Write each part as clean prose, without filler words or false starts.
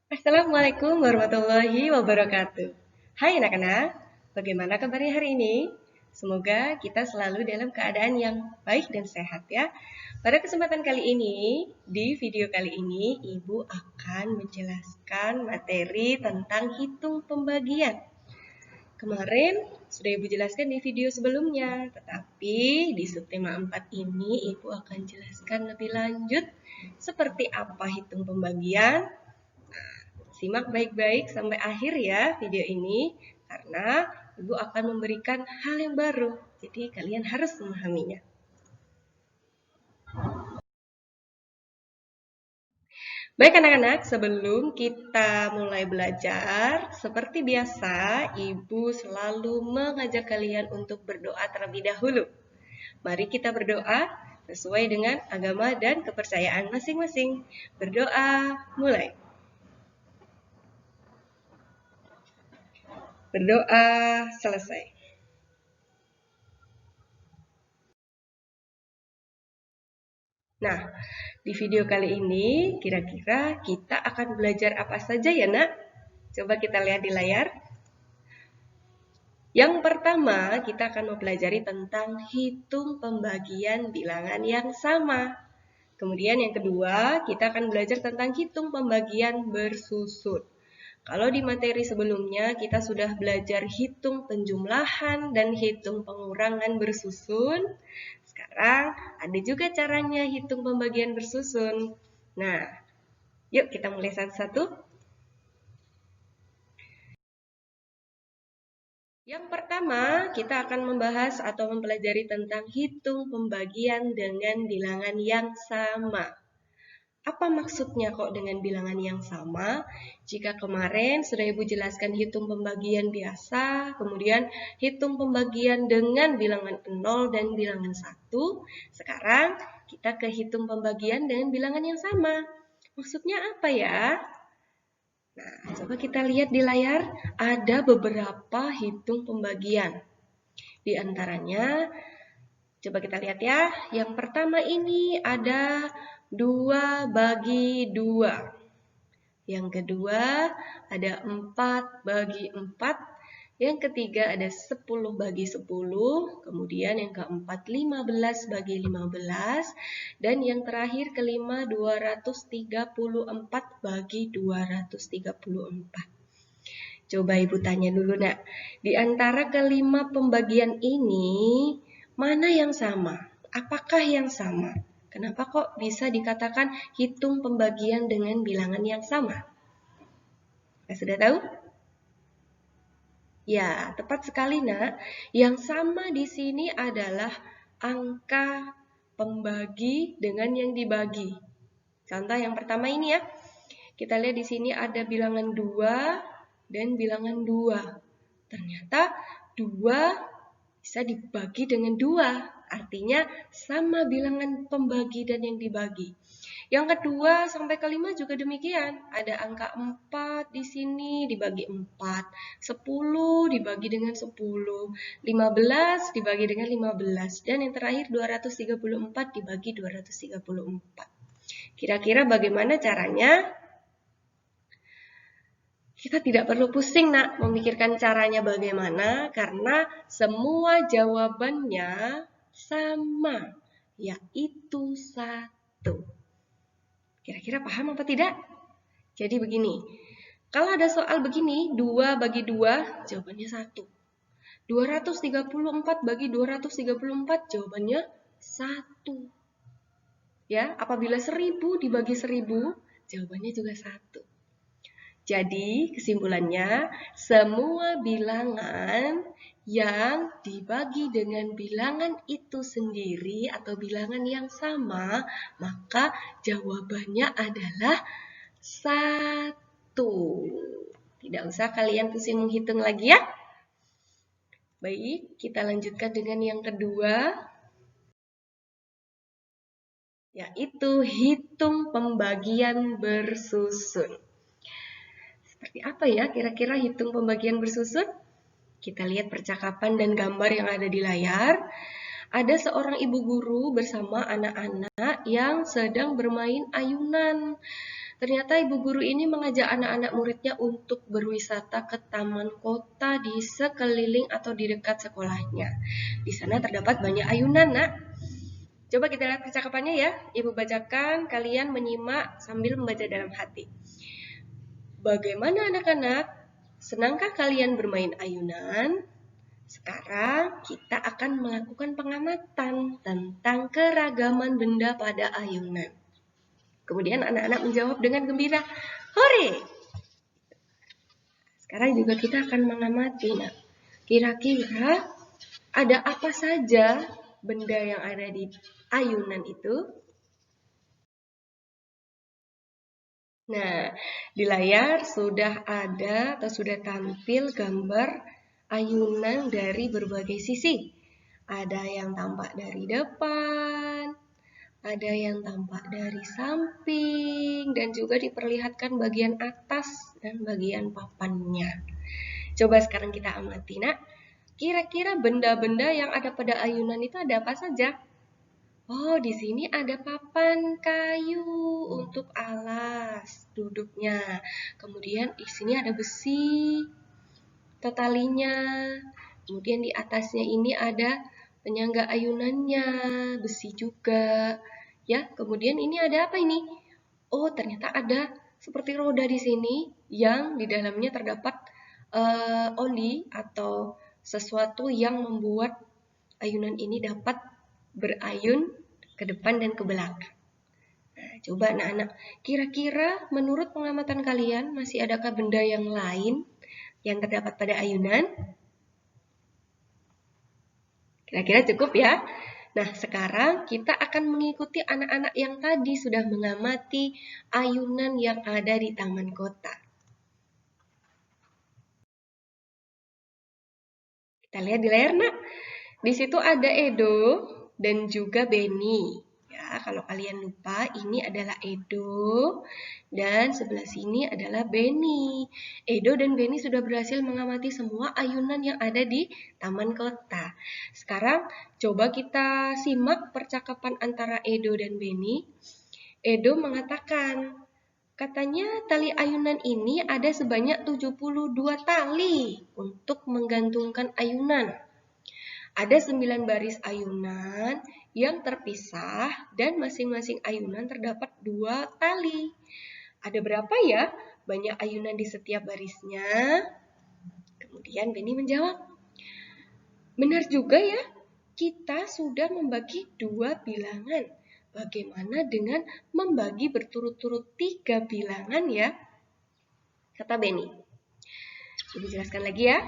Assalamualaikum warahmatullahi wabarakatuh. Hai anak-anak, bagaimana kabarnya hari ini? Semoga kita selalu dalam keadaan yang baik dan sehat ya. Pada kesempatan kali ini, di video kali ini, Ibu akan menjelaskan materi tentang hitung pembagian. Kemarin sudah Ibu jelaskan di video sebelumnya, tetapi di subtema 4 ini Ibu akan jelaskan lebih lanjut seperti apa hitung pembagian. Simak baik-baik sampai akhir ya video ini, karena Ibu akan memberikan hal yang baru. Jadi kalian harus memahaminya. Baik anak-anak, sebelum kita mulai belajar, seperti biasa, Ibu selalu mengajak kalian untuk berdoa terlebih dahulu. Mari kita berdoa sesuai dengan agama dan kepercayaan masing-masing. Berdoa, mulai. Berdoa, selesai. Nah, di video kali ini kira-kira kita akan belajar apa saja ya nak? Coba kita lihat di layar. Yang pertama, kita akan mempelajari tentang hitung pembagian bilangan yang sama. Kemudian yang kedua, kita akan belajar tentang hitung pembagian bersusun. Kalau di materi sebelumnya kita sudah belajar hitung penjumlahan dan hitung pengurangan bersusun. Sekarang ada juga caranya hitung pembagian bersusun. Nah, yuk kita mulai satu-satu. Yang pertama, kita akan membahas atau mempelajari tentang hitung pembagian dengan bilangan yang sama. Apa maksudnya kok dengan bilangan yang sama? Jika kemarin sudah Ibu jelaskan hitung pembagian biasa, kemudian hitung pembagian dengan bilangan 0 dan bilangan 1, sekarang kita ke hitung pembagian dengan bilangan yang sama. Maksudnya apa ya? Nah, coba kita lihat di layar, ada beberapa hitung pembagian. Di antaranya, coba kita lihat ya. Yang pertama ini ada 2 bagi 2. Yang kedua ada 4 bagi 4. Yang ketiga ada 10 bagi 10. Kemudian yang keempat 15 bagi 15. Dan yang terakhir kelima 234 bagi 234. Coba Ibu tanya dulu nak, di antara kelima pembagian ini, mana yang sama? Apakah yang sama? Kenapa kok bisa dikatakan hitung pembagian dengan bilangan yang sama? Sudah tahu? Ya, tepat sekali nak. Yang sama di sini adalah angka pembagi dengan yang dibagi. Contoh yang pertama ini ya. Kita lihat di sini ada bilangan 2 dan bilangan 2. Ternyata 2 bisa dibagi dengan 2. Artinya sama bilangan pembagi dan yang dibagi. Yang kedua sampai kelima juga demikian. Ada angka 4 di sini dibagi 4. 10 dibagi dengan 10. 15 dibagi dengan 15. Dan yang terakhir 234 dibagi 234. Kira-kira bagaimana caranya? Kita tidak perlu pusing nak memikirkan caranya bagaimana, karena semua jawabannya sama, yaitu 1. Kira-kira paham apa tidak? Jadi begini, kalau ada soal begini, 2 bagi 2, jawabannya 1. 234 bagi 234, jawabannya 1. Ya, apabila 1000 dibagi 1000, jawabannya juga 1. Jadi, kesimpulannya, semua bilangan yang dibagi dengan bilangan itu sendiri atau bilangan yang sama, maka jawabannya adalah 1. Tidak usah kalian pusing menghitung lagi ya. Baik, kita lanjutkan dengan yang kedua, yaitu hitung pembagian bersusun. Seperti apa ya kira-kira hitung pembagian bersusun? Kita lihat percakapan dan gambar yang ada di layar. Ada seorang ibu guru bersama anak-anak yang sedang bermain ayunan. Ternyata ibu guru ini mengajak anak-anak muridnya untuk berwisata ke taman kota di sekeliling atau di dekat sekolahnya. Di sana terdapat banyak ayunan, Nak. Coba kita lihat percakapannya ya. Ibu bacakan, kalian menyimak sambil membaca dalam hati. Bagaimana anak-anak? Senangkah kalian bermain ayunan? Sekarang kita akan melakukan pengamatan tentang keragaman benda pada ayunan. Kemudian anak-anak menjawab dengan gembira, "Hore!" Sekarang juga kita akan mengamati. Nah, kira-kira ada apa saja benda yang ada di ayunan itu? Nah, di layar sudah ada atau sudah tampil gambar ayunan dari berbagai sisi. Ada yang tampak dari depan, ada yang tampak dari samping, dan juga diperlihatkan bagian atas dan bagian papannya. Coba sekarang kita amati, Nak. Kira-kira benda-benda yang ada pada ayunan itu ada apa saja? Oh, di sini ada papan kayu untuk alas duduknya. Kemudian di sini ada besi atau talinya. Kemudian di atasnya ini ada penyangga ayunannya, besi juga. Ya, kemudian ini ada apa ini? Oh, ternyata ada seperti roda di sini yang di dalamnya terdapat oli atau sesuatu yang membuat ayunan ini dapat berayun ke depan dan ke belakang. Nah, coba anak-anak, kira-kira menurut pengamatan kalian masih adakah benda yang lain yang terdapat pada ayunan? Kira-kira cukup ya? Nah, sekarang kita akan mengikuti anak-anak yang tadi sudah mengamati ayunan yang ada di taman kota. Kita lihat di layar, Nak. Di situ ada Edo dan juga Benny. Ya, kalau kalian lupa, ini adalah Edo dan sebelah sini adalah Benny. Edo dan Benny sudah berhasil mengamati semua ayunan yang ada di taman kota. Sekarang coba kita simak percakapan antara Edo dan Benny. Edo mengatakan, katanya tali ayunan ini ada sebanyak 72 tali untuk menggantungkan ayunan. Ada 9 baris ayunan yang terpisah dan masing-masing ayunan terdapat 2 tali. Ada berapa ya banyak ayunan di setiap barisnya? Kemudian Benny menjawab, benar juga ya, kita sudah membagi 2 bilangan. Bagaimana dengan membagi berturut-turut 3 bilangan ya? Kata Benny. Ibu jelaskan lagi ya.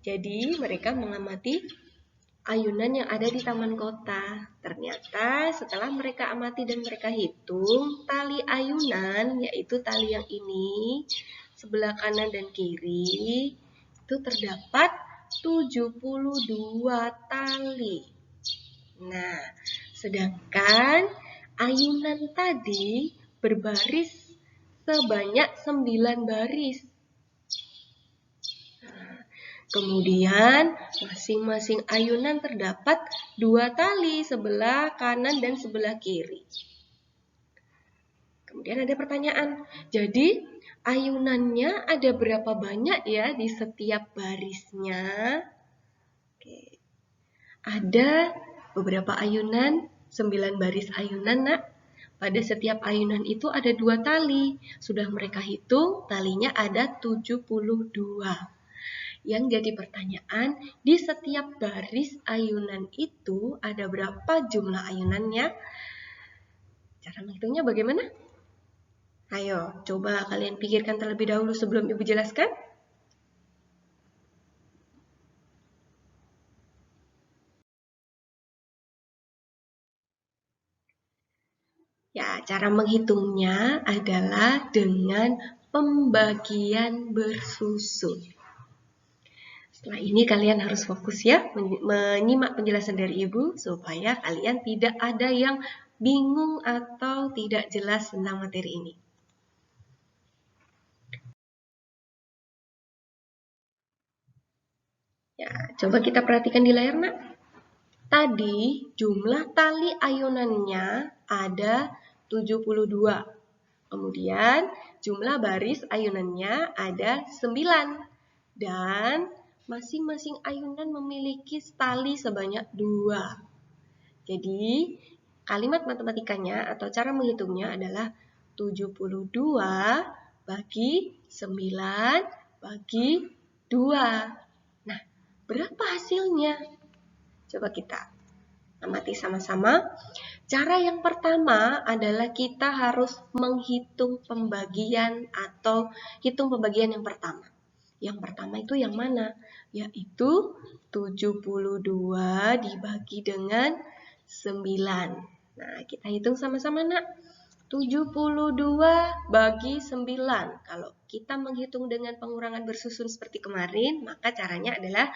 Jadi mereka mengamati ayunan yang ada di taman kota. Ternyata setelah mereka amati dan mereka hitung, tali ayunan, yaitu tali yang ini, sebelah kanan dan kiri, itu terdapat 72 tali. Nah, sedangkan ayunan tadi berbaris sebanyak 9 baris. Kemudian masing-masing ayunan terdapat 2 tali, sebelah kanan dan sebelah kiri. Kemudian ada pertanyaan, jadi ayunannya ada berapa banyak ya di setiap barisnya? Oke. Ada beberapa ayunan, 9 baris ayunan, Nak. Pada setiap ayunan itu ada 2 tali. Sudah mereka hitung, talinya ada 72. Yang jadi pertanyaan, di setiap baris ayunan itu ada berapa jumlah ayunannya? Cara menghitungnya bagaimana? Ayo, coba kalian pikirkan terlebih dahulu sebelum Ibu jelaskan. Ya, cara menghitungnya adalah dengan pembagian bersusun. Setelah ini kalian harus fokus ya, menyimak penjelasan dari Ibu supaya kalian tidak ada yang bingung atau tidak jelas tentang materi ini. Ya, coba kita perhatikan di layar, Nak. Tadi jumlah tali ayunannya ada 72. Kemudian jumlah baris ayunannya ada 9. Dan masing-masing ayunan memiliki tali sebanyak 2. Jadi kalimat matematikanya atau cara menghitungnya adalah 72 bagi 9 bagi 2. Nah, berapa hasilnya? Coba kita amati sama-sama. Cara yang pertama adalah kita harus menghitung pembagian atau hitung pembagian yang pertama. Yang pertama itu yang mana? Yaitu 72 dibagi dengan 9. Nah, kita hitung sama-sama, Nak. 72 bagi 9. Kalau kita menghitung dengan pengurangan bersusun seperti kemarin, maka caranya adalah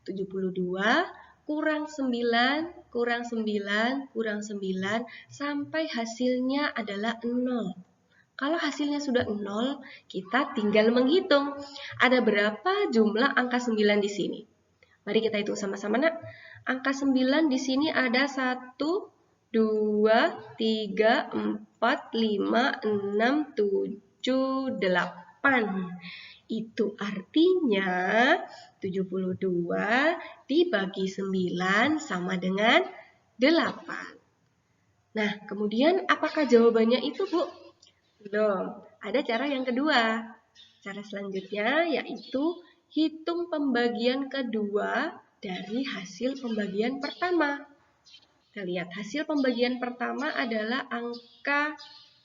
72 kurang 9, kurang 9, kurang 9, sampai hasilnya adalah 0. Kalau hasilnya sudah 0, kita tinggal menghitung. Ada berapa jumlah angka 9 di sini? Mari kita hitung sama-sama, Nak. Angka 9 di sini ada 1, 2, 3, 4, 5, 6, 7, 8. Itu artinya 72 dibagi 9 sama dengan 8. Nah, kemudian apakah jawabannya itu, Bu? Belum. Ada cara yang kedua. Cara selanjutnya yaitu hitung pembagian kedua dari hasil pembagian pertama. Kita lihat hasil pembagian pertama adalah angka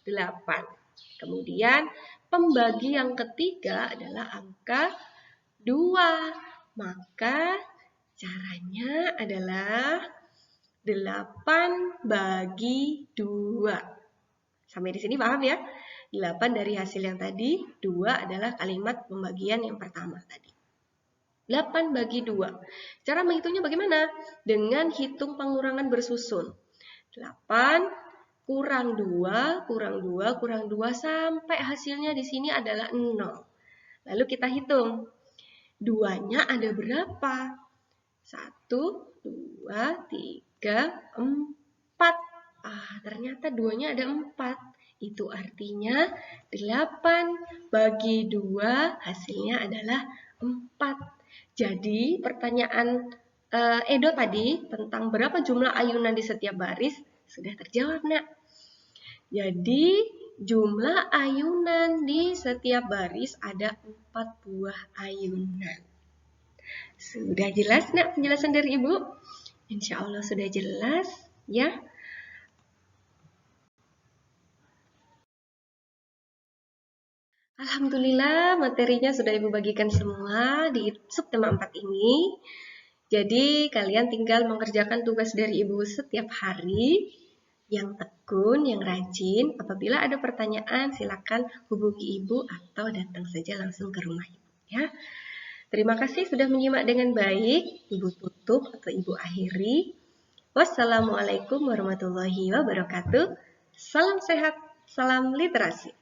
8. Kemudian pembagi yang ketiga adalah angka 2. Maka caranya adalah 8 bagi 2. Sampai di sini paham ya? 8 dari hasil yang tadi, 2 adalah kalimat pembagian yang pertama tadi. 8 bagi 2. Cara menghitungnya bagaimana? Dengan hitung pengurangan bersusun. 8 kurang 2, kurang 2, kurang 2, sampai hasilnya di sini adalah 0. Lalu kita hitung. 2-nya ada berapa? 1, 2, 3, 4. Ternyata 2-nya ada 4. Itu artinya 8 bagi 2 hasilnya adalah 4. Jadi pertanyaan Edo tadi tentang berapa jumlah ayunan di setiap baris sudah terjawab, Nak. Jadi jumlah ayunan di setiap baris ada 4 buah ayunan. Sudah jelas, Nak, penjelasan dari Ibu? Insya Allah sudah jelas, ya. Alhamdulillah materinya sudah Ibu bagikan semua di subtema 4 ini. Jadi kalian tinggal mengerjakan tugas dari Ibu setiap hari. Yang tekun, yang rajin. Apabila ada pertanyaan silakan hubungi Ibu atau datang saja langsung ke rumah Ibu, ya. Terima kasih sudah menyimak dengan baik. Ibu tutup atau Ibu akhiri. Wassalamualaikum warahmatullahi wabarakatuh. Salam sehat, salam literasi.